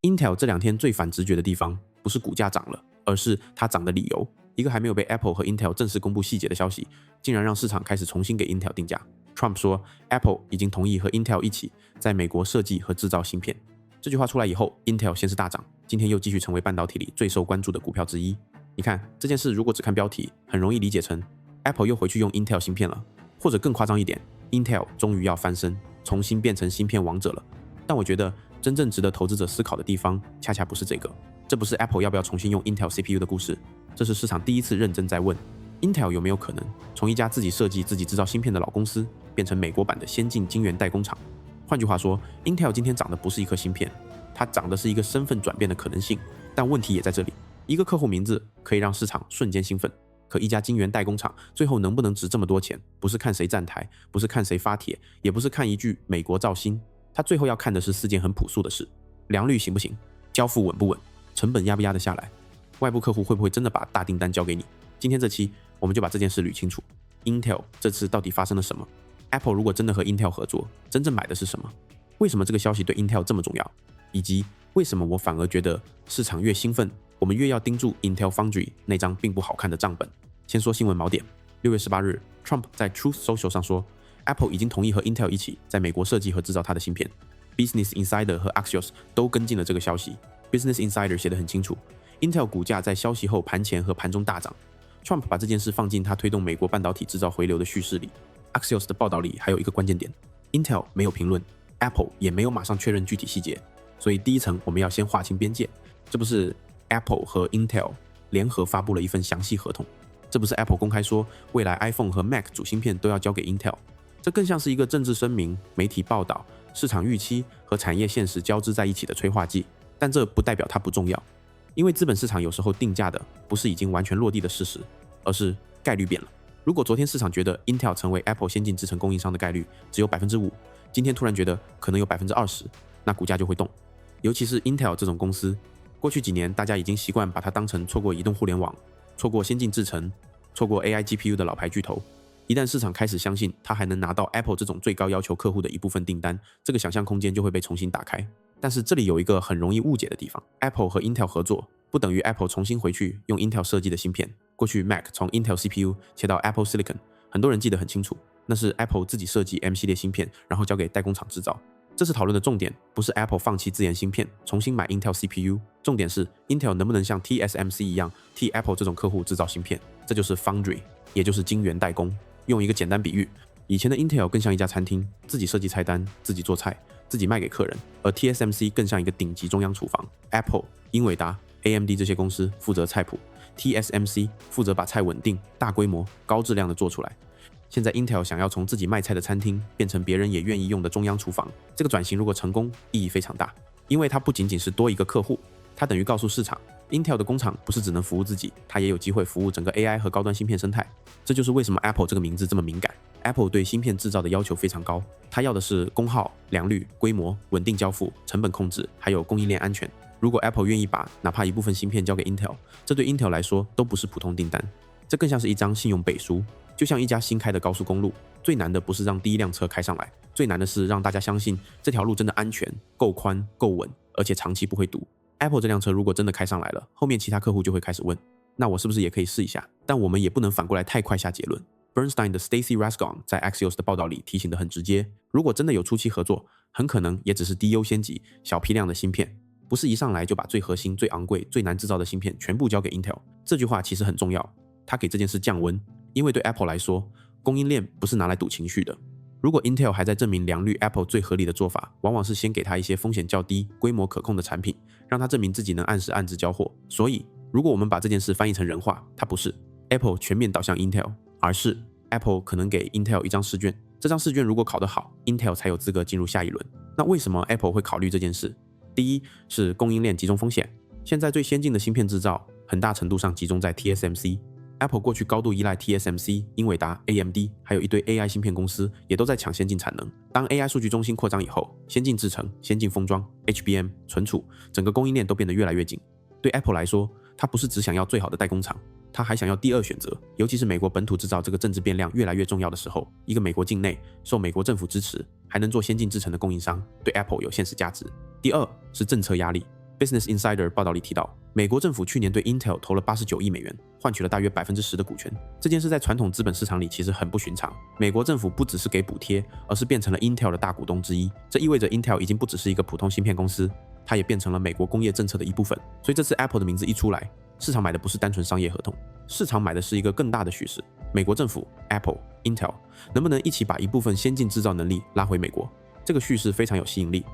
Intel 这2天最反直觉的地方，不是股价涨了，而是它涨的理由。一个还没有被 Apple 和 Intel 正式公布细节的消息，竟然让市场开始重新给 Intel 定价。Trump 说 Apple 已经同意和 Intel 一起在美国设计和制造芯片。这句话出来以后 ，Intel 先是大涨，今天又继续成为半导体里最受关注的股票之一。你看这件事，如果只看标题，很容易理解成 Apple 又回去用 Intel 芯片了，或者更夸张一点 ，Intel 终于要翻身，重新变成芯片王者了。但我觉得真正值得投资者思考的地方，恰恰不是这个。这不是 Apple 要不要重新用 Intel CPU 的故事，这是市场第一次认真在问 Intel 有没有可能从一家自己设计、自己制造芯片的老公司，变成美国版的先进晶圆代工厂。换句话说 ，Intel 今天涨的不是一颗芯片，它涨的是一个身份转变的可能性。但问题也在这里，一个客户名字可以让市场瞬间兴奋，可一家晶圆代工厂最后能不能值这么多钱，不是看谁站台，不是看谁发帖，也不是看一句美国造芯，它最后要看的是4件很朴素的事：良率行不行，交付稳不稳，成本压不压得下来，外部客户会不会真的把大订单交给你。今天这期我们就把这件事捋清楚。Intel 这次到底发生了什么？ Apple 如果真的和 Intel 合作，真正买的是什么？为什么这个消息对 Intel 这么重要？以及为什么我反而觉得市场越兴奋，我们越要盯住 Intel Foundry 那张并不好看的账本。先说新闻锚点。6月18日 Trump 在 Truth Social 上说 Apple 已经同意和 Intel 一起在美国设计和制造它的芯片。 Business Insider 和 Axios 都跟进了这个消息。 Business Insider 写得很清楚， Intel 股价在消息后盘前和盘中大涨。 Trump 把这件事放进他推动美国半导体制造回流的叙事里。 Axios 的报道里还有一个关键点， Intel 没有评论， Apple 也没有马上确认具体细节，所以第一层我们要先划清边界。这不是 Apple 和 Intel 联合发布了一份详细合同，这不是 Apple 公开说未来 iPhone 和 Mac 主芯片都要交给 Intel， 这更像是一个政治声明、媒体报道、市场预期和产业现实交织在一起的催化剂。但这不代表它不重要，因为资本市场有时候定价的不是已经完全落地的事实，而是概率变了。如果昨天市场觉得 Intel 成为 Apple 先进制程供应商的概率只有 5%， 今天突然觉得可能有 20%， 那股价就会动。尤其是 Intel 这种公司，过去几年大家已经习惯把它当成错过移动互联网、错过先进制程、错过 AI GPU 的老牌巨头。一旦市场开始相信它还能拿到 Apple 这种最高要求客户的一部分订单，这个想象空间就会被重新打开。但是这里有一个很容易误解的地方， Apple 和 Intel 合作不等于 Apple 重新回去用 Intel 设计的芯片。过去 Mac 从 Intel CPU 切到 Apple Silicon， 很多人记得很清楚，那是 Apple 自己设计 M 系列芯片，然后交给代工厂制造。这次讨论的重点不是 Apple 放弃自研芯片重新买 Intel CPU， 重点是 Intel 能不能像 TSMC 一样替 Apple 这种客户制造芯片，这就是 Foundry， 也就是晶圆代工。用一个简单比喻，以前的 Intel 更像一家餐厅，自己设计菜单，自己做菜，自己卖给客人，而 TSMC 更像一个顶级中央厨房。 Apple、英伟达、AMD 这些公司负责菜谱， TSMC 负责把菜稳定、大规模、高质量的做出来。现在 Intel 想要从自己卖菜的餐厅变成别人也愿意用的中央厨房，这个转型如果成功，意义非常大，因为它不仅仅是多一个客户，它等于告诉市场 Intel 的工厂不是只能服务自己，它也有机会服务整个 AI 和高端芯片生态。这就是为什么 Apple 这个名字这么敏感。 Apple 对芯片制造的要求非常高，它要的是功耗、良率、规模、稳定交付、成本控制，还有供应链安全。如果 Apple 愿意把哪怕一部分芯片交给 Intel， 这对 Intel 来说都不是普通订单，这更像是一张信用背书。就像一家新开的高速公路，最难的不是让第一辆车开上来，最难的是让大家相信这条路真的安全、够宽、够稳，而且长期不会堵。 Apple 这辆车如果真的开上来了，后面其他客户就会开始问，那我是不是也可以试一下？但我们也不能反过来太快下结论。 Bernstein 的 Stacy Rasgon 在 Axios 的报道里提醒得很直接，如果真的有初期合作，很可能也只是低优先级、小批量的芯片，不是一上来就把最核心、最昂贵、最难制造的芯片全部交给 Intel。 这句话其实很重要，它给这件事降温，因为对 Apple 来说，供应链不是拿来赌情绪的。如果 Intel 还在证明良率 Apple 最合理的做法，往往是先给他一些风险较低、规模可控的产品，让他证明自己能按时按质交货。所以，如果我们把这件事翻译成人话，它不是 Apple 全面倒向 Intel， 而是 Apple 可能给 Intel 一张试卷，这张试卷如果考得好， Intel 才有资格进入下一轮。那为什么 Apple 会考虑这件事？第一是供应链集中风险，现在最先进的芯片制造很大程度上集中在 TSMC。Apple 过去高度依赖 TSMC、英伟达、AMD， 还有一堆 AI 芯片公司也都在抢先进产能。当 AI 数据中心扩张以后，先进制程、先进封装、HBM、存储，整个供应链都变得越来越紧。对 Apple 来说，它不是只想要最好的代工厂，它还想要第二选择。尤其是美国本土制造这个政治变量越来越重要的时候，一个美国境内受美国政府支持，还能做先进制程的供应商，对 Apple 有现实价值。第二是政策压力。Business Insider 报道里提到，美国政府去年对 Intel 投了89亿美元，换取了大约10%的股权。这件事在传统资本市场里其实很不寻常。美国政府不只是给补贴，而是变成了 Intel 的大股东之一。这意味着 Intel 已经不只是一个普通芯片公司，它也变成了美国工业政策的一部分。所以这次 Apple 的名字一出来，市场买的不是单纯商业合同，市场买的是一个更大的叙事。美国政府、Apple、Intel 能不能一起把一部分先进制造能力拉回美国？这个叙事非常有吸引力，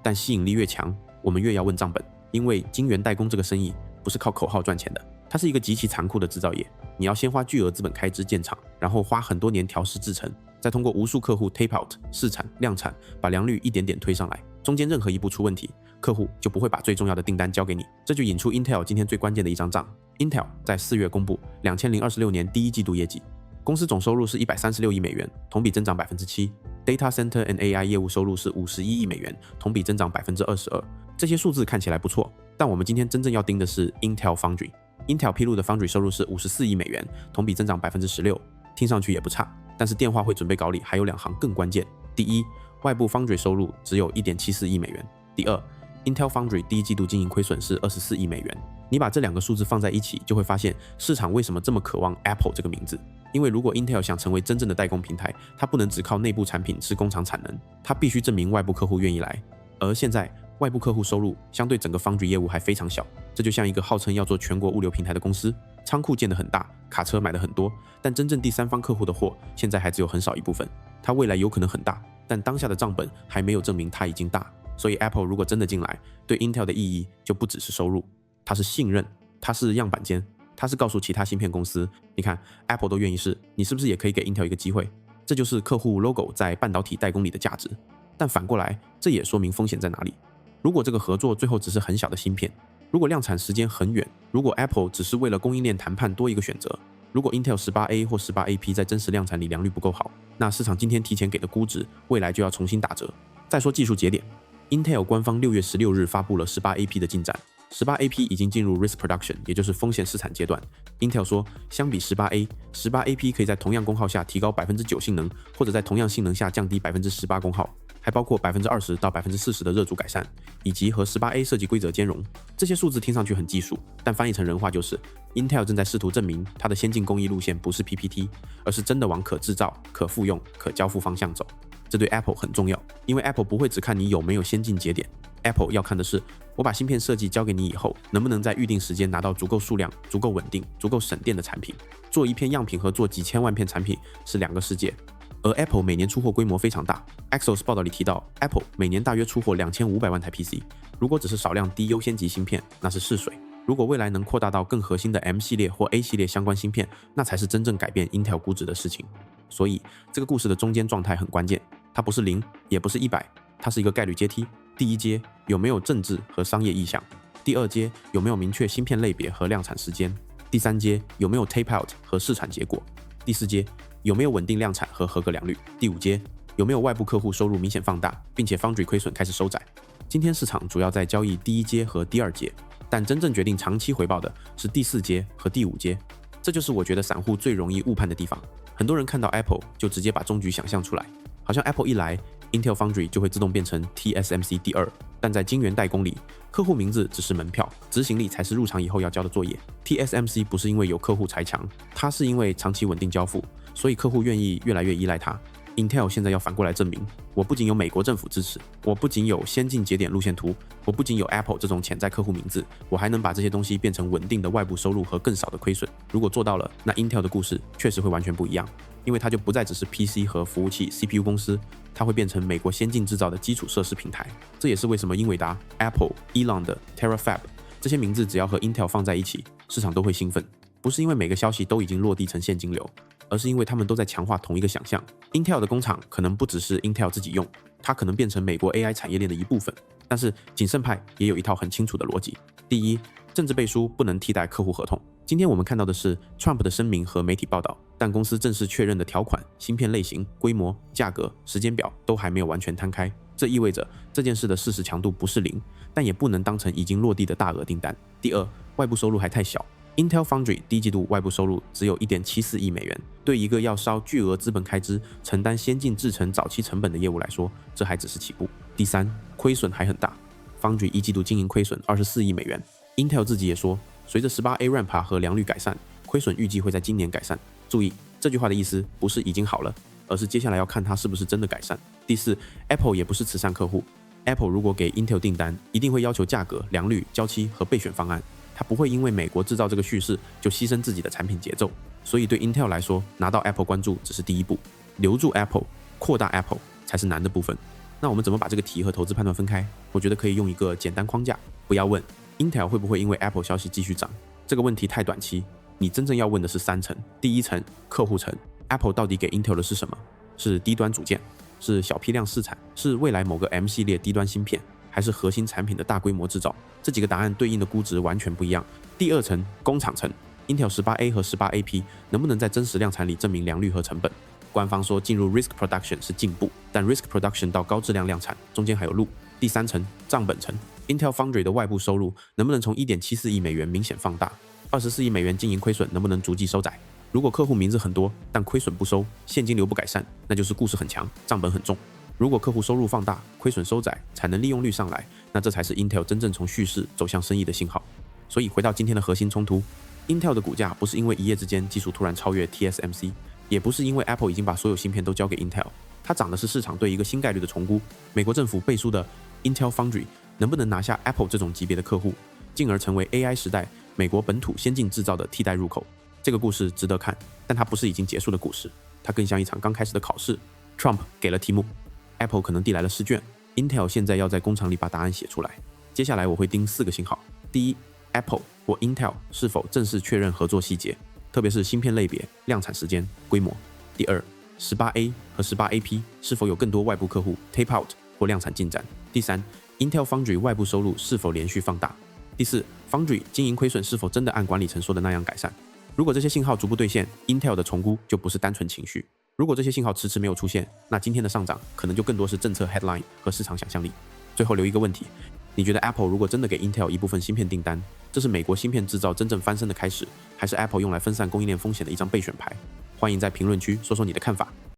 但吸引力越强，我们越要问账本，因为晶圆代工这个生意不是靠口号赚钱的，它是一个极其残酷的制造业。你要先花巨额资本开支建厂，然后花很多年调试制程，再通过无数客户 tape out 试产、量产，把良率一点点推上来。中间任何一步出问题，客户就不会把最重要的订单交给你。这就引出 Intel 今天最关键的一张账。Intel 在4月公布2026年第一季度业绩，公司总收入是136亿美元，同比增长7%。Data Center and AI 业务收入是51亿美元，同比增长22%。这些数字看起来不错，但我们今天真正要盯的是 Intel Foundry。Intel 披露的 Foundry 收入是54亿美元，同比增长16%，听上去也不差。但是电话会准备稿里还有2行更关键。第一，外部 Foundry 收入只有1.74亿美元。第二， Intel Foundry 第一季度经营亏损是24亿美元。你把这2个数字放在一起，就会发现市场为什么这么渴望 Apple 这个名字。因为如果 Intel 想成为真正的代工平台，它不能只靠内部产品吃工厂产能，它必须证明外部客户愿意来。而现在外部客户收入相对整个 Foundry 业务还非常小，这就像一个号称要做全国物流平台的公司，仓库建得很大，卡车买得很多，但真正第三方客户的货现在还只有很少一部分。它未来有可能很大，但当下的账本还没有证明它已经大。所以 Apple 如果真的进来，对 Intel 的意义就不只是收入，它是信任，它是样板间，它是告诉其他芯片公司，你看 Apple 都愿意试，你是不是也可以给 Intel 一个机会？这就是客户 logo 在半导体代工里的价值。但反过来，这也说明风险在哪里。如果这个合作最后只是很小的芯片，如果量产时间很远，如果 Apple 只是为了供应链谈判多一个选择，如果 Intel 18A 或 18AP 在真实量产里良率不够好，那市场今天提前给的估值，未来就要重新打折。再说技术节点， Intel 官方6月16日发布了 18AP 的进展。18AP 已经进入 risk production， 也就是风险试产阶段。Intel 说，相比 18AP 可以在同样功耗下提高 9% 性能，或者在同样性能下降低 18% 功耗，还包括 20% 到 40% 的热阻改善，以及和 18A 设计规则兼容。这些数字听上去很技术，但翻译成人话就是 Intel 正在试图证明它的先进工艺路线不是 PPT， 而是真的往可制造、可复用、可交付方向走。这对 Apple 很重要，因为 Apple 不会只看你有没有先进节点， Apple 要看的是我把芯片设计交给你以后，能不能在预定时间拿到足够数量、足够稳定、足够省电的产品。做一片样品和做几千万片产品是2个世界。而 Apple 每年出货规模非常大， Axios 报道里提到 Apple 每年大约出货2500万台 PC， 如果只是少量低优先级芯片，那是试水。如果未来能扩大到更核心的 M 系列或 A 系列相关芯片，那才是真正改变 Intel 估值的事情。所以这个故事的中间状态很关键，它不是0，也不是100，它是一个概率阶梯。第一阶有没有政治和商业意向？第二阶有没有明确芯片类别和量产时间？第三阶有没有 tape out 和试产结果？第四阶有没有稳定量产和合格良率？第5阶有没有外部客户收入明显放大，并且 Foundry 亏损开始收窄？今天市场主要在交易第一阶和第二阶，但真正决定长期回报的是第4阶和第5阶。这就是我觉得散户最容易误判的地方。很多人看到 Apple 就直接把终局想象出来，好像 Apple 一来 Intel Foundry 就会自动变成 TSMC 第2，但在晶圆代工里，客户名字只是门票，执行力才是入场以后要交的作业。TSMC 不是因为有客户才强，它是因为长期稳定交付，所以客户愿意越来越依赖它。Intel 现在要反过来证明，我不仅有美国政府支持，我不仅有先进节点路线图，我不仅有 Apple 这种潜在客户名字，我还能把这些东西变成稳定的外部收入和更少的亏损。如果做到了，那 Intel 的故事确实会完全不一样，因为它就不再只是 PC 和服务器 CPU 公司，它会变成美国先进制造的基础设施平台。这也是为什么英伟达、Apple、Elon 的 Terafab 这些名字只要和 Intel 放在一起，市场都会兴奋。不是因为每个消息都已经落地成现金流，而是因为他们都在强化同一个想象。Intel 的工厂可能不只是 Intel 自己用，它可能变成美国 AI 产业链的一部分。但是谨慎派也有一套很清楚的逻辑。第一，政治背书不能替代客户合同。今天我们看到的是 Trump 的声明和媒体报道，但公司正式确认的条款、芯片类型、规模、价格、时间表都还没有完全摊开。这意味着这件事的事实强度不是0，但也不能当成已经落地的大额订单。第二，外部收入还太小。Intel Foundry 第一季度外部收入只有 1.74 亿美元，对一个要烧巨额资本开支、承担先进制程早期成本的业务来说，这还只是起步。第三，亏损还很大。Foundry 一季度经营亏损24亿美元。Intel 自己也说，随着 18A ramp 和良率改善，亏损预计会在今年改善。注意，这句话的意思不是已经好了，而是接下来要看它是不是真的改善。第四 ，Apple 也不是慈善客户。Apple 如果给 Intel 订单，一定会要求价格、良率、交期和备选方案。它不会因为美国制造这个叙事就牺牲自己的产品节奏。所以对 Intel 来说，拿到 Apple 关注只是第一步，留住 Apple、扩大 Apple 才是难的部分。那我们怎么把这个题和投资判断分开？我觉得可以用一个简单框架，不要问 Intel 会不会因为 Apple 消息继续涨，这个问题太短期。你真正要问的是3层，第一层客户层 ，Apple 到底给 Intel 的是什么？是低端组件，是小批量试产，是未来某个 M 系列低端芯片，还是核心产品的大规模制造？这几个答案对应的估值完全不一样。第二层工厂层 ，Intel 18A 和 18AP 能不能在真实量产里证明良率和成本？官方说进入 risk production 是进步，但 risk production 到高质量量产中间还有路。第三层账本层 ，Intel Foundry 的外部收入能不能从 1.74 亿美元明显放大？24亿美元经营亏损能不能逐季收窄？如果客户名字很多，但亏损不收，现金流不改善，那就是故事很强，账本很重。如果客户收入放大，亏损收窄，产能利用率上来，那这才是 Intel 真正从叙事走向生意的信号。所以回到今天的核心冲突 ，Intel 的股价不是因为一夜之间技术突然超越 TSMC， 也不是因为 Apple 已经把所有芯片都交给 Intel， 它涨的是市场对一个新概率的重估。美国政府背书的 Intel Foundry 能不能拿下 Apple 这种级别的客户，进而成为 AI 时代美国本土先进制造的替代入口？这个故事值得看，但它不是已经结束的故事，它更像一场刚开始的考试。Trump 给了题目 ，Apple 可能递来了试卷 ，Intel 现在要在工厂里把答案写出来。接下来我会盯4个信号：第一 ，Apple 或 Intel 是否正式确认合作细节，特别是芯片类别、量产时间、规模；第二 ，18A 和 18AP 是否有更多外部客户 tape out 或量产进展；第三 ，Intel Foundry 外部收入是否连续放大；第四 ，Foundry 经营亏损是否真的按管理层说的那样改善。如果这些信号逐步兑现 ，Intel 的重估就不是单纯情绪。如果这些信号迟迟没有出现，那今天的上涨可能就更多是政策 headline 和市场想象力。最后留一个问题，你觉得 Apple 如果真的给 Intel 一部分芯片订单，这是美国芯片制造真正翻身的开始，还是 Apple 用来分散供应链风险的一张备选牌？欢迎在评论区说说你的看法。